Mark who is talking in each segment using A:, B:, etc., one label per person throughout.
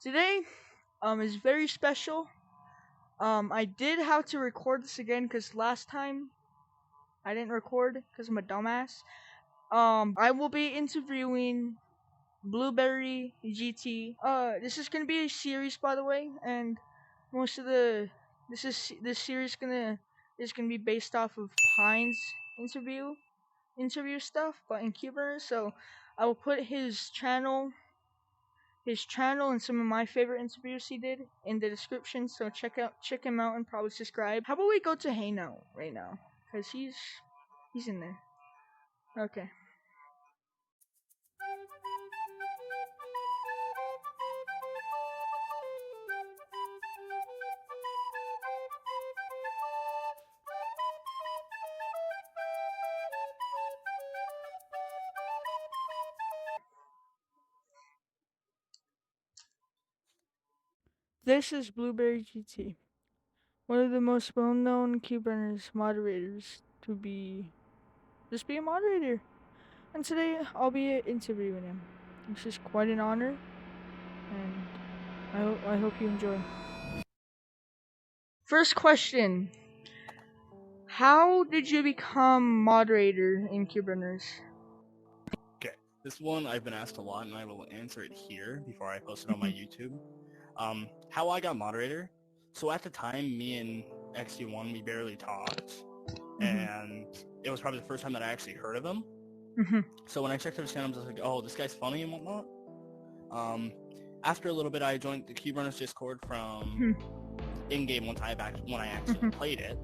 A: Today is very special. I did have to record this again because last time I didn't record because I'm a dumbass. I will be interviewing Blueberry GT. This is gonna be a series, by the way, and most of the this series is gonna be based off of Pine's interview stuff, but in Cuba. So I will put his channel and some of my favorite interviews he did in the description. So check him out and probably subscribe. How about we go to Hey Now right now? Cause he's in there. Okay. This is Blueberry GT, one of the most well-known Cuberners moderators to just be a moderator. And today I'll be interviewing him. This is quite an honor, and I hope you enjoy. First question: how did you become moderator in Cuberners?
B: Okay, this one I've been asked a lot, and I will answer it here before I post it on my YouTube. How I got moderator. So at the time, me and XD1, we barely talked, and it was probably the first time that I actually heard of him. So when I checked out his channel, I was just like, oh, this guy's funny and whatnot. After a little bit, I joined the Cuberunners Discord from in-game when I actually played it.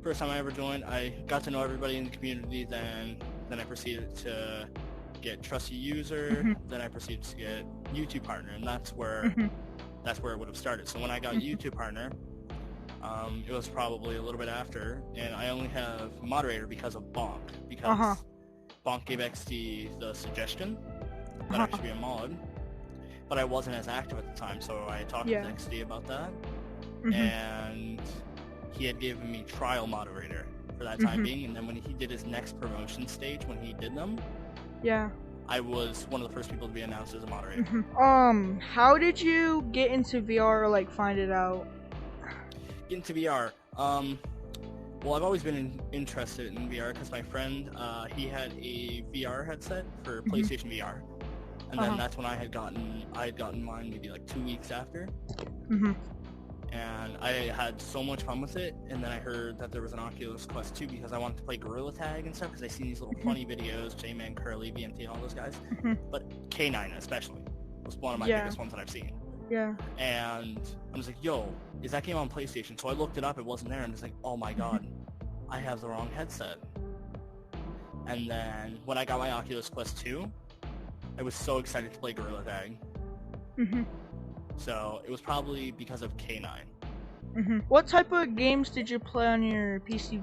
B: First time I ever joined, I got to know everybody in the community, then I proceeded to get trusty user, then I proceeded to get YouTube partner, and that's where it would have started. So when I got YouTube partner, it was probably a little bit after, and I only have moderator because of Bonk, because Bonk gave XD the suggestion that I should be a mod, but I wasn't as active at the time, so I talked with XD about that, and he had given me trial moderator for that time being, and then when he did his next promotion stage, when he did them, I was one of the first people to be announced as a moderator.
A: How did you get into VR or like find it out?
B: Get into VR. Well, I've always been interested in VR because my friend, he had a VR headset for PlayStation VR, and then that's when I had gotten mine maybe like 2 weeks after. And I had so much fun with it, and then I heard that there was an Oculus Quest 2 because I wanted to play Gorilla Tag and stuff, because I seen these little funny videos, J-Man, Curly, BMT, all those guys, but K9 especially was one of my biggest ones that I've seen. And I was like, yo, is that game on PlayStation? So I looked it up, it wasn't there, and I was like, oh my god, I have the wrong headset. And then when I got my Oculus Quest 2, I was so excited to play Gorilla Tag. So it was probably because of K9.
A: What type of games did you play on your PC?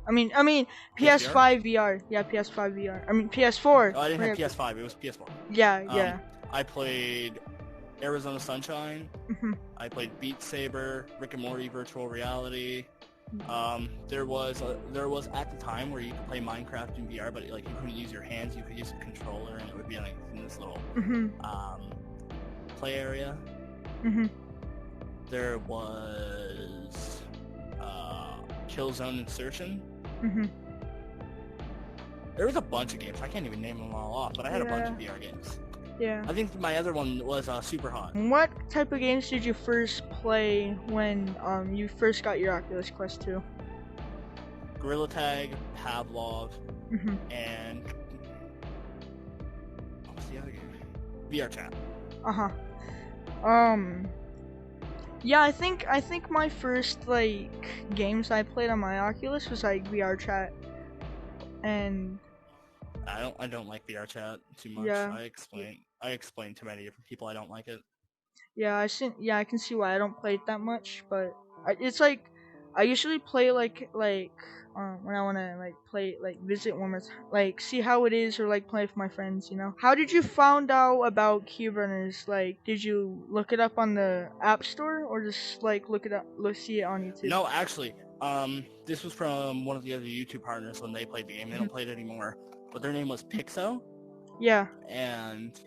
A: PS5 VR. Yeah, PS5 VR. I mean PS4.
B: Oh, I didn't have PS5. It was PS4.
A: Yeah.
B: I played Arizona Sunshine. I played Beat Saber, Rick and Morty Virtual Reality. There was at the time where you could play Minecraft in VR, but like you couldn't use your hands. You could use a controller, and it would be like in this little play area. There was Killzone Insertion. There was a bunch of games. I can't even name them all off, but I had a bunch of VR games. I think my other one was Super Hot.
A: What type of games did you first play when you first got your Oculus Quest 2?
B: Gorilla Tag, Pavlov, and what was the other game? VR Chat.
A: Yeah, I think my first like games I played on my Oculus was like VR Chat, and
B: I don't like VR Chat too much. I explain to many different people I don't like it.
A: I can see why I don't play it that much, but it's like I usually play like when I wanna like play like visit one more time, like see how it is, or like play with my friends, you know. How did you found out about Cuberunners? Like, did you look it up on the App Store, or just like see it on YouTube?
B: No, actually, this was from one of the other YouTube partners when they played the game. They don't play it anymore, but their name was Pixo.
A: Yeah.
B: and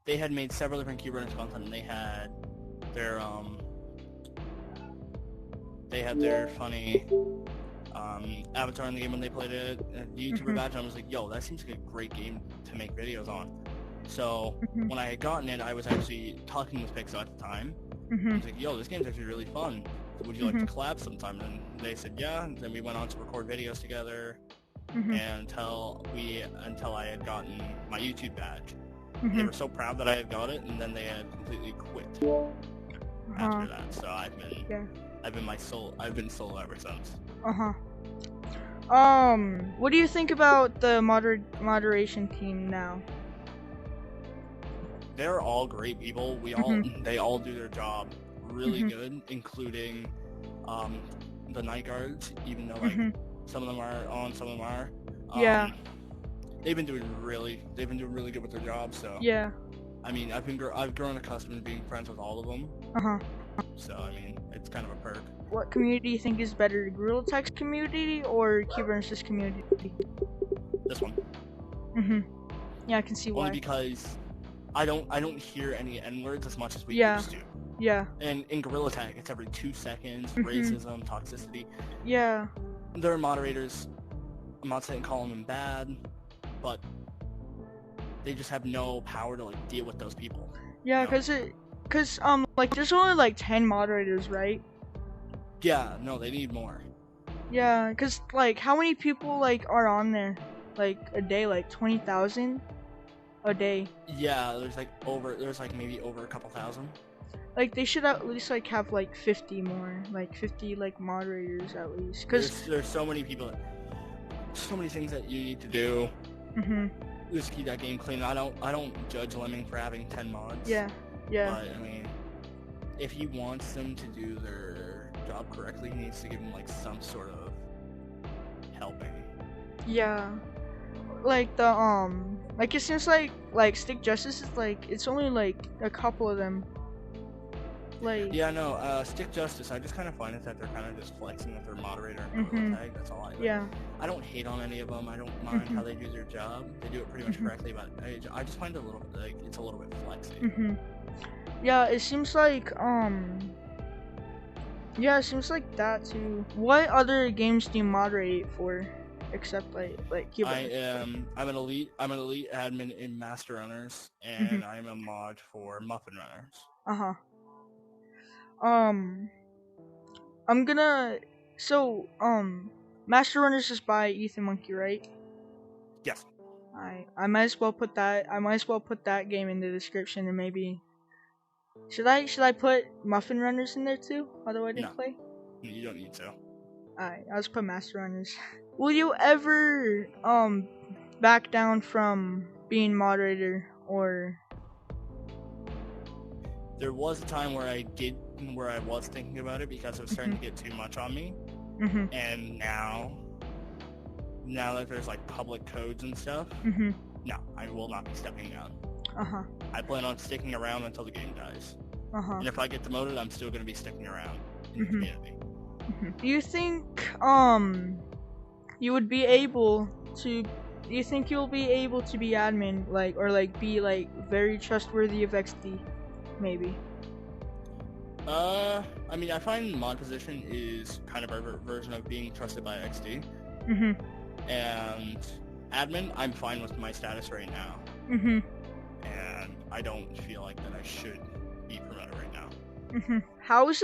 B: they had made several different Kubernetes content, and they had their funny avatar in the game when they played it, the YouTuber badge, and I was like, yo, that seems like a great game to make videos on. So when I had gotten it, I was actually talking with Pixel at the time. I was like, yo, this game's actually really fun. Would you like to collab sometime? And they said, yeah. And then we went on to record videos together until I had gotten my YouTube badge. They were so proud that I had got it, and then they had completely quit after that. So I've been solo ever since.
A: What do you think about the moderation team now?
B: They're all great people. They all do their job really good, including the night guards. Even though like some of them are on, some of them are.
A: Yeah.
B: They've been doing really good with their jobs. So
A: yeah.
B: I mean, I've grown accustomed to being friends with all of them. So I mean, it's kind of a perk.
A: What community do you think is better, Gorilla Tech's community or Kubernetes community?
B: This one.
A: Yeah, I can see why.
B: Only because I don't hear any N-words as much as we
A: Yeah.
B: used to.
A: Yeah.
B: And in Gorilla Tag, it's every 2 seconds, racism, toxicity.
A: Yeah.
B: Their moderators, I'm not saying calling them bad, but they just have no power to like deal with those people.
A: Yeah,
B: you know?
A: cause like there's only like 10 moderators, right?
B: Yeah, no, they need more.
A: Yeah, cause like how many people like are on there? Like a day, like 20,000 a day.
B: Yeah, there's like maybe over a couple thousand.
A: Like they should at least like have like 50 more, like 50 like moderators at least. Cause
B: there's so many people, so many things that you need to do. Just keep that game clean. I don't judge Lemming for having 10 mods.
A: Yeah. Yeah.
B: But I mean, if he wants them to do their job correctly, he needs to give them like some sort of helping.
A: Yeah. Like the like it seems like Stick Justice is like it's only like a couple of them. Like
B: yeah, no, Stick Justice. I just kind of find it that they're kind of just flexing with their moderator and Gorilla Tag. That's all I like.
A: Yeah.
B: I don't hate on any of them. I don't mind how they do their job. They do it pretty much correctly, but I just find it a little bit like it's a little bit flexy.
A: Yeah, it seems like yeah, it seems like that too. What other games do you moderate for, except like Cuba?
B: I'm an elite admin in Master Runners, and I'm a mod for Muffin Runners.
A: I'm gonna Master Runners is by Ethan Monkey, right?
B: Yes.
A: I might as well put that game in the description, and maybe should I put Muffin Runners in there too? Although I didn't play.
B: You don't need to.
A: Alright, I'll just put Master Runners. Will you ever back down from being moderator, or?
B: There was a time where I was thinking about it because it was starting to get too much on me. And now that there's like public codes and stuff, no, I will not be stepping down. I plan on sticking around until the game dies. And if I get demoted, I'm still going to be sticking around in the community.
A: Do you think you would be able to? Do you think you'll be able to be admin, or be very trustworthy of XD, maybe?
B: I mean, I find mod position is kind of a version of being trusted by XD. And admin, I'm fine with my status right now. And I don't feel like that I should be promoted right now.
A: How was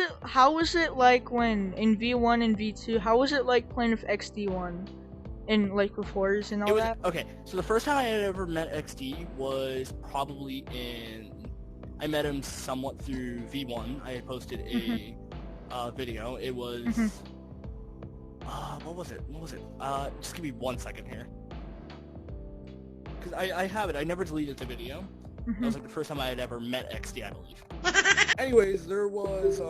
A: it like when in V1 and V2? How was it like playing with XD1 and like with horrors and all that?
B: Okay, so the first time I had ever met XD was probably I met him somewhat through V1. I had posted a video. It was what was it? Just give me 1 second here, because I have it. I never deleted the video. That was like the first time I had ever met XD, I believe. Anyways, there was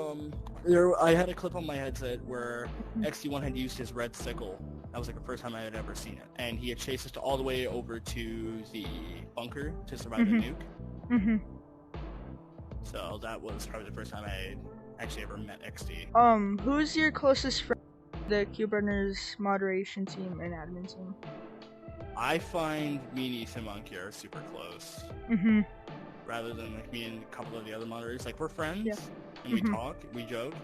B: I had a clip on my headset where XD1 had used his red sickle. That was like the first time I had ever seen it, and he had chased us all the way over to the bunker to survive the nuke. So that was probably the first time I actually ever met XD.
A: Who's your closest friend? The Kubernetes moderation team and admin team.
B: I find me and Ethan Monkey are super close.
A: Mhm.
B: Rather than like me and a couple of the other moderators. Like we're
A: Yeah.
B: friends and we talk, we joke.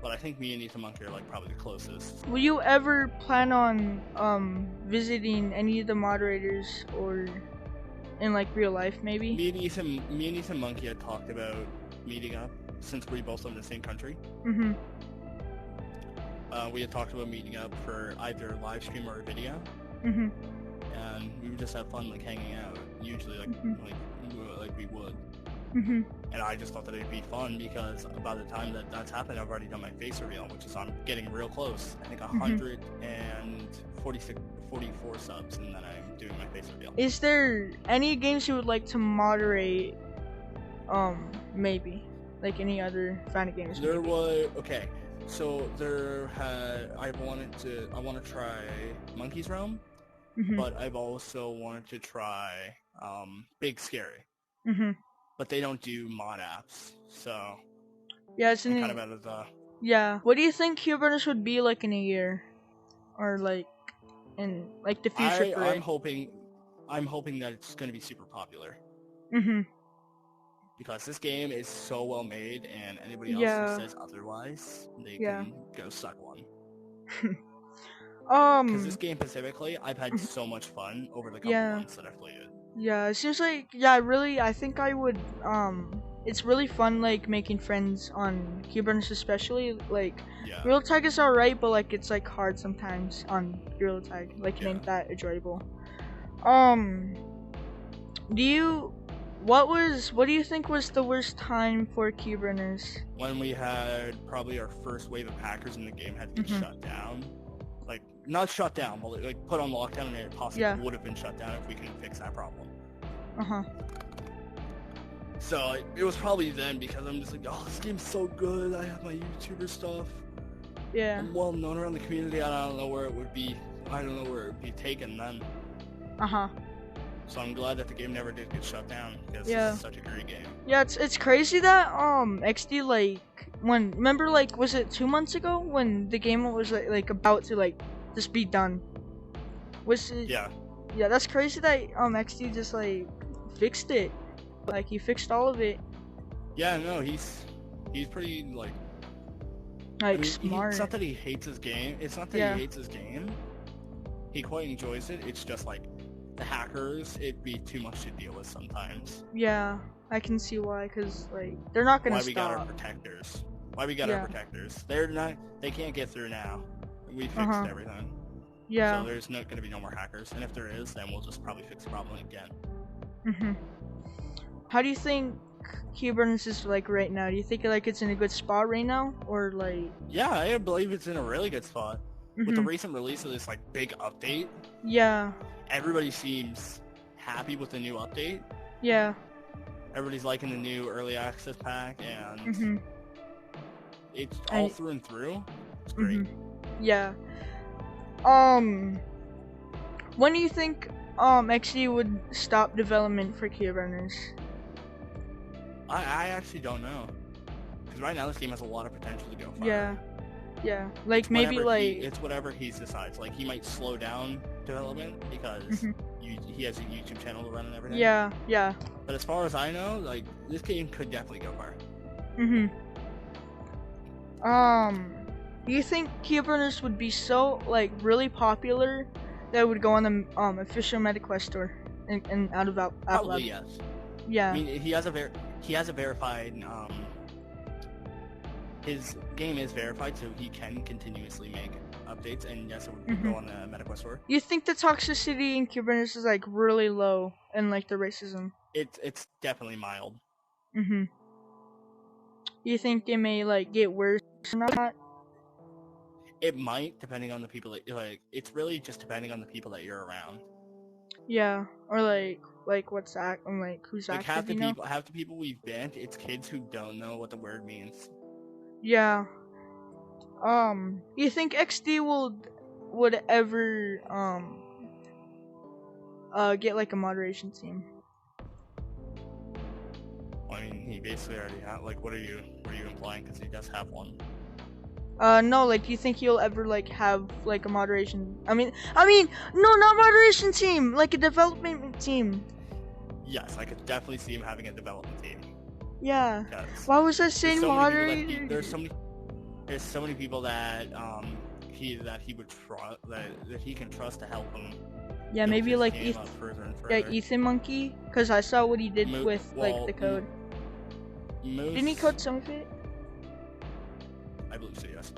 B: But I think me and Ethan Monkey are like probably the closest.
A: Will you ever plan on visiting any of the moderators or in like real life maybe?
B: Me and Ethan Monkey had talked about meeting up since we both live in the same country.
A: Mhm.
B: We had talked about meeting up for either live stream or a video.
A: Mhm.
B: And we would just have fun like hanging out. Usually like we would.
A: Mhm.
B: And I just thought that it'd be fun because by the time that that's happened, I've already done my face reveal, which is I'm getting real close. I think 144 subs, and then I'm doing my face reveal.
A: Is there any games you would like to moderate? Maybe like any other fan games.
B: There was so I want to try Monkey's Realm, but I've also wanted to try Big Scary. But they don't do mod apps, so
A: yeah, it's
B: kind of out of the.
A: Yeah. What do you think Kubernetes would be like in a year, or like in like the future for it?
B: I'm hoping that it's going to be super popular. Because this game is so well made, and anybody else who says otherwise, they can go suck one. Because this game specifically, I've had so much fun over the couple months that I've played it.
A: Yeah, it seems like really. I think I would. It's really fun like making friends on Kubernetes, especially like real tag is alright, but like it's like hard sometimes on real tag. Like it ain't that enjoyable. What do you think was the worst time for Kubernetes?
B: When we had probably our first wave of hackers in the game had to get shut down. Like, not shut down, but like put on lockdown, and it possibly would have been shut down if we couldn't fix that problem. So it was probably then, because I'm just like, oh, this game's so good. I have my YouTuber stuff.
A: Yeah.
B: I'm well known around the community. I don't know where it would be. I don't know where it would be taken then. So I'm glad that the game never did get shut down, because it's such a great game. Yeah,
A: it's crazy that XD like remember like was it 2 months ago when the game was like about to like just be done? Was it?
B: Yeah.
A: Yeah, that's crazy that XD just like fixed it. Like he fixed all of it.
B: Yeah, no, he's pretty like
A: smart.
B: It's not that he hates his game. It's not that he hates his game. He quite enjoys it. It's just like the hackers, it'd be too much to deal with sometimes.
A: Yeah, I can see why, because like they're not gonna stop.
B: Why we got our protectors? They can't get through now. We fixed everything.
A: Yeah.
B: So there's not gonna be no more hackers, and if there is, then we'll just probably fix the problem again.
A: How do you think Kubernetes is like right now? Do you think like it's in a good spot right now, or like?
B: Yeah, I believe it's in a really good spot. With the recent release of this like big update.
A: Yeah.
B: Everybody seems happy with the new update.
A: Yeah.
B: Everybody's liking the new early access pack, and it's all through and through. It's great.
A: Yeah. When do you think XD would stop development for Kubernetes?
B: I actually don't know, because right now this game has a lot of potential to go far.
A: Yeah. Like it's maybe like
B: it's whatever he decides. Like he might slow down development because he has a YouTube channel to run and everything.
A: Yeah.
B: But as far as I know, like this game could definitely go far.
A: Do you think Kubernetes would be so like really popular that it would go on the official MetaQuest store and out of Apple?
B: Probably yes.
A: Yeah.
B: I mean, he has a verified. His game is verified, so he can continuously make updates, and yes, it would go on the MetaQuest store.
A: You think the toxicity in Kubernetes is like really low, and like the racism?
B: It's definitely mild.
A: You think it may like get worse or not?
B: It might, depending on the people that like. It's really just depending on the people that you're around.
A: Yeah, or like what's that? Like who's
B: like
A: active?
B: Half the people we've banned, it's kids who don't know what the word means.
A: Yeah. You think XD would ever get like a moderation team?
B: I mean, he basically already had. Like, what are you implying? Because he does have one.
A: No, like, you think you'll ever like have like a moderation? I mean, no, not moderation team, like a development team.
B: Yes, I could definitely see him having a development team.
A: Yeah.
B: Because
A: Why was I
B: there's
A: saying
B: so many people that
A: moderator?
B: there's so many people that he would trust that he can trust to help him
A: Yeah,
B: build
A: maybe
B: his
A: like
B: game up further and
A: yeah,
B: further.
A: Ethan Monkey, cause I saw what he did
B: Mo-
A: with like
B: well,
A: the code. Didn't he
B: Moose,
A: code some of it?
B: I believe so. Yes,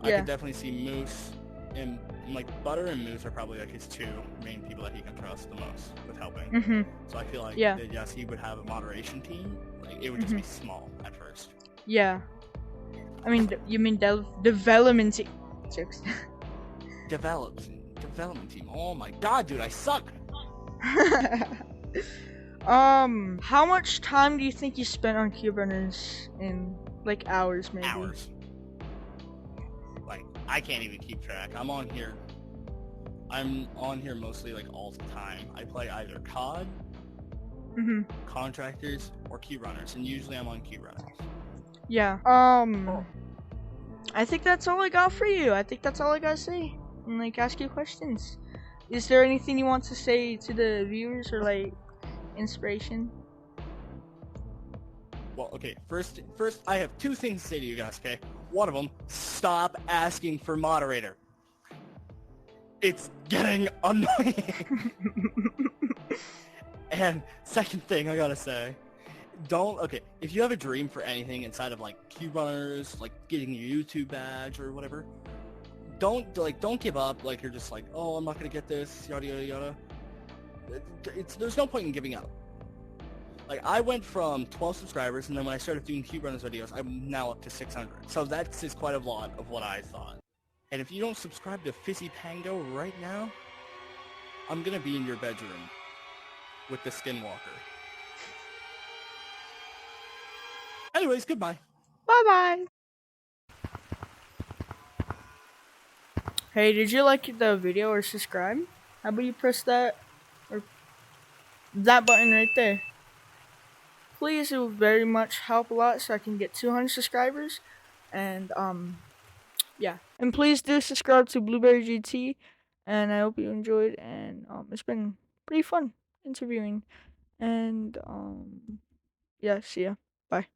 B: I
A: Yeah.
B: could definitely see Moose and like Butter and Moose are probably like his two main people that he can trust the most with helping.
A: Mhm.
B: So I feel like
A: Yeah.
B: that yes, he would have a moderation team. Like it would just be small at first.
A: Yeah. I mean, you mean development team? Jokes.
B: Development team. Oh my god, dude, I suck.
A: How much time do you think you spent on Cube Runners in like hours, maybe?
B: Hours. Like I can't even keep track. I'm on here mostly like all the time. I play either COD, Contractors, or Cube Runners, and usually I'm on Cube Runners.
A: Yeah. I think that's all I got for you. I think that's all I gotta say. And like ask you questions. Is there anything you want to say to the viewers or like inspiration?
B: Well, okay. First, I have two things to say to you guys. Okay. One of them, stop asking for moderator. It's getting annoying. And second thing I gotta say, if you have a dream for anything inside of like Cube Runners, like getting your YouTube badge or whatever, don't give up. Like you're just like, oh, I'm not gonna get this, yada yada yada. There's no point in giving up. Like I went from 12 subscribers, and then when I started doing Cube Runners videos, I'm now up to 600. So that's just quite a lot of what I thought. And if you don't subscribe to Fizzy Pango right now, I'm gonna be in your bedroom with the Skinwalker. Anyways, goodbye.
A: Bye bye. Hey, did you like the video or subscribe? How about you press that or that button right there? Please, it would very much help a lot so I can get 200 subscribers. And yeah. And please do subscribe to Blueberry GT. And I hope you enjoyed. And it's been pretty fun interviewing. And yeah, see ya. Bye.